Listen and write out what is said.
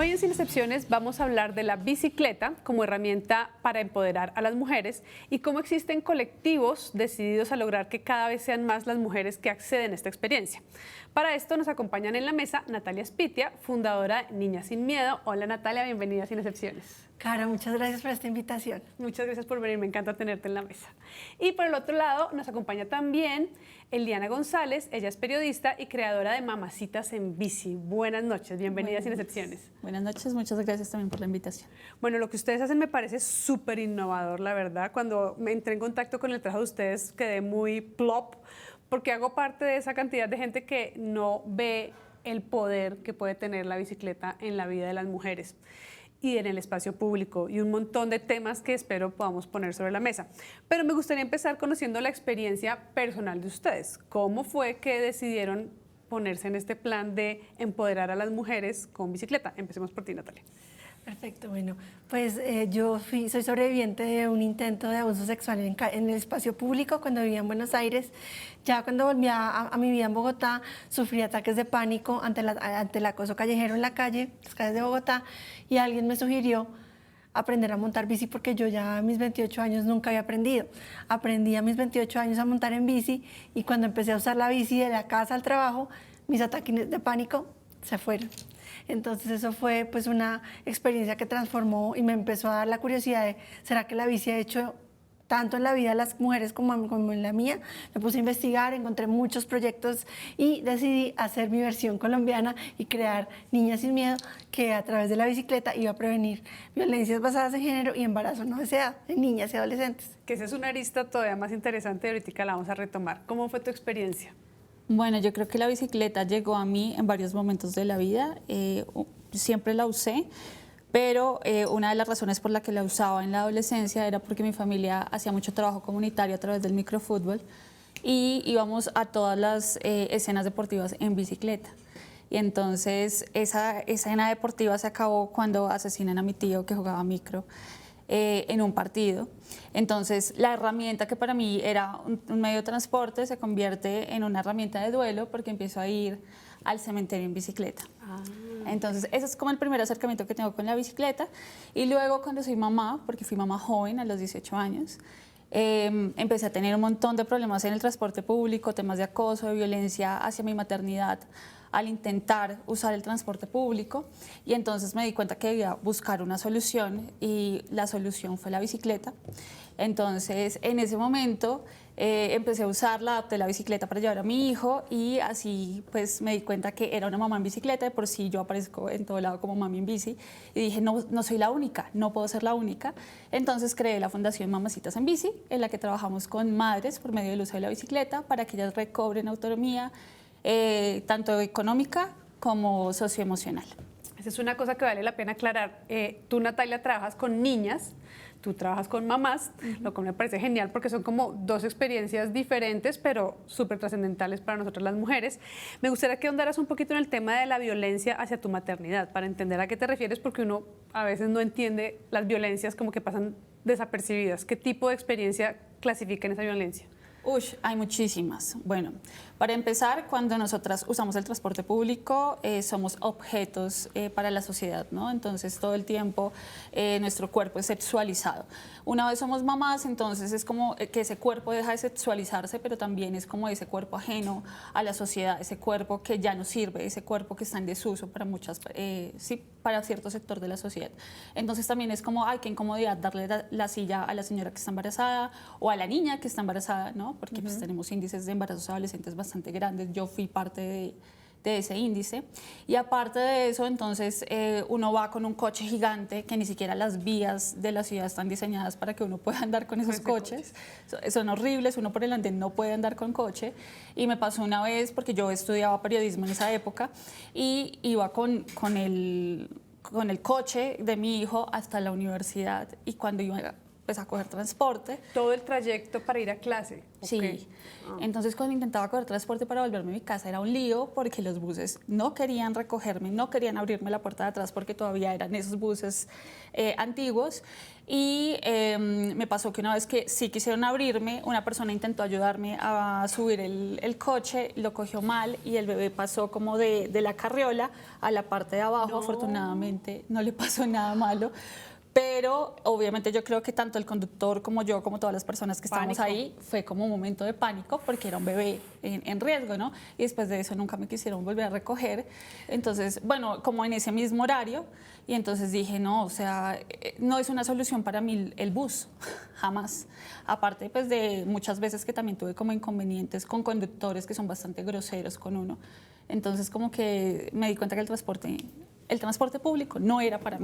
Hoy en Sin Excepciones vamos a hablar de la bicicleta como herramienta para empoderar a las mujeres y cómo existen colectivos decididos a lograr que cada vez sean más las mujeres que acceden a esta experiencia. Para esto nos acompañan en la mesa Natalia Spitia, fundadora de Niñas Sin Miedo. Hola Natalia, bienvenida a Sin Excepciones. Cara, muchas gracias por esta invitación. Muchas gracias por venir, me encanta tenerte en la mesa. Y por el otro lado nos acompaña también Eliana González, ella es periodista y creadora de Mamacitas en Bici. Buenas noches, bienvenida a Sin Excepciones. Buenas noches, muchas gracias también por la invitación. Bueno, lo que ustedes hacen me parece súper innovador, la verdad. Cuando me entré en contacto con el trabajo de ustedes quedé muy plop, porque hago parte de esa cantidad de gente que no ve el poder que puede tener la bicicleta en la vida de las mujeres y en el espacio público, y un montón de temas que espero podamos poner sobre la mesa. Pero me gustaría empezar conociendo la experiencia personal de ustedes. ¿Cómo fue que decidieron ponerse en este plan de empoderar a las mujeres con bicicleta? Empecemos por ti, Natalia. Perfecto, bueno, pues yo soy sobreviviente de un intento de abuso sexual en el espacio público cuando vivía en Buenos Aires. Ya cuando volví a mi vida en Bogotá, sufrí ataques de pánico ante el acoso callejero en la calle, las calles de Bogotá, y alguien me sugirió aprender a montar bici porque yo ya a mis 28 años nunca había aprendido. Aprendí a mis 28 años a montar en bici y cuando empecé a usar la bici de la casa al trabajo, mis ataques de pánico se fueron. Entonces eso fue pues una experiencia que transformó y me empezó a dar la curiosidad de ¿será que la bici ha hecho tanto en la vida de las mujeres como en la mía? Me puse a investigar, encontré muchos proyectos y decidí hacer mi versión colombiana y crear Niñas Sin Miedo, que a través de la bicicleta iba a prevenir violencias basadas en género y embarazo no deseado en niñas y adolescentes. Que esa es una arista todavía más interesante y ahorita la vamos a retomar. ¿Cómo fue tu experiencia? Bueno, yo creo que la bicicleta llegó a mí en varios momentos de la vida, siempre la usé, pero una de las razones por la que la usaba en la adolescencia era porque mi familia hacía mucho trabajo comunitario a través del microfútbol y íbamos a todas las escenas deportivas en bicicleta. Y entonces esa escena deportiva se acabó cuando asesinan a mi tío que jugaba micro en un partido. Entonces la herramienta que para mí era un medio de transporte se convierte en una herramienta de duelo porque empiezo a ir al cementerio en bicicleta. Entonces ese es como el primer acercamiento que tengo con la bicicleta. Y luego cuando soy mamá, porque fui mamá joven a los 18 años, empecé a tener un montón de problemas en el transporte público, temas de acoso, de violencia hacia mi maternidad al intentar usar el transporte público, y entonces me di cuenta que debía buscar una solución y la solución fue la bicicleta. Entonces en ese momento empecé a usarla, adapté la bicicleta para llevar a mi hijo y así pues me di cuenta que era una mamá en bicicleta. De por sí yo aparezco en todo lado como mami en bici y dije no soy la única, no puedo ser la única. Entonces creé la Fundación Mamacitas en Bici, en la que trabajamos con madres por medio del uso de la bicicleta para que ellas recobren autonomía, tanto económica como socioemocional. Esa es una cosa que vale la pena aclarar. Tú, Natalia, trabajas con niñas, tú trabajas con mamás, lo cual me parece genial porque son como dos experiencias diferentes, pero súper trascendentales para nosotras las mujeres. Me gustaría que ahondaras un poquito en el tema de la violencia hacia tu maternidad, para entender a qué te refieres, porque uno a veces no entiende las violencias como que pasan desapercibidas. ¿Qué tipo de experiencia clasifica en esa violencia? Hay muchísimas. Bueno, para empezar, cuando nosotras usamos el transporte público, somos objetos para la sociedad, ¿no? Entonces, todo el tiempo nuestro cuerpo es sexualizado. Una vez somos mamás, entonces es como que ese cuerpo deja de sexualizarse, pero también es como ese cuerpo ajeno a la sociedad, ese cuerpo que ya no sirve, ese cuerpo que está en desuso para para cierto sector de la sociedad. Entonces, también es como, ay, qué incomodidad darle la silla a la señora que está embarazada o a la niña que está embarazada, ¿no? Porque pues, tenemos índices de embarazos adolescentes bastante grandes. Yo fui parte de ese índice. Y aparte de eso, entonces uno va con un coche gigante que ni siquiera las vías de la ciudad están diseñadas para que uno pueda andar con esos coches. Son horribles, uno por el andén no puede andar con coche. Y me pasó una vez, porque yo estudiaba periodismo en esa época, y iba con el coche de mi hijo hasta la universidad, y cuando iba pues a coger transporte. Todo el trayecto para ir a clase. Sí. Ok. Entonces cuando intentaba coger transporte para volverme a mi casa era un lío porque los buses no querían recogerme, no querían abrirme la puerta de atrás porque todavía eran esos buses antiguos. Y me pasó que una vez que sí quisieron abrirme, una persona intentó ayudarme a subir el coche, lo cogió mal y el bebé pasó como de la carriola a la parte de abajo. No. Afortunadamente no le pasó nada malo. Pero obviamente yo creo que tanto el conductor como yo, como todas las personas que estábamos Pánico. ahí, fue como un momento de pánico porque era un bebé en riesgo, ¿no? Y después de eso nunca me quisieron volver a recoger. Entonces, bueno, como en ese mismo horario, y entonces dije, no, o sea, no es una solución para mí el bus, jamás. Aparte, pues de muchas veces que también tuve como inconvenientes con conductores que son bastante groseros con uno. Entonces, como que me di cuenta que el transporte público no era para mí.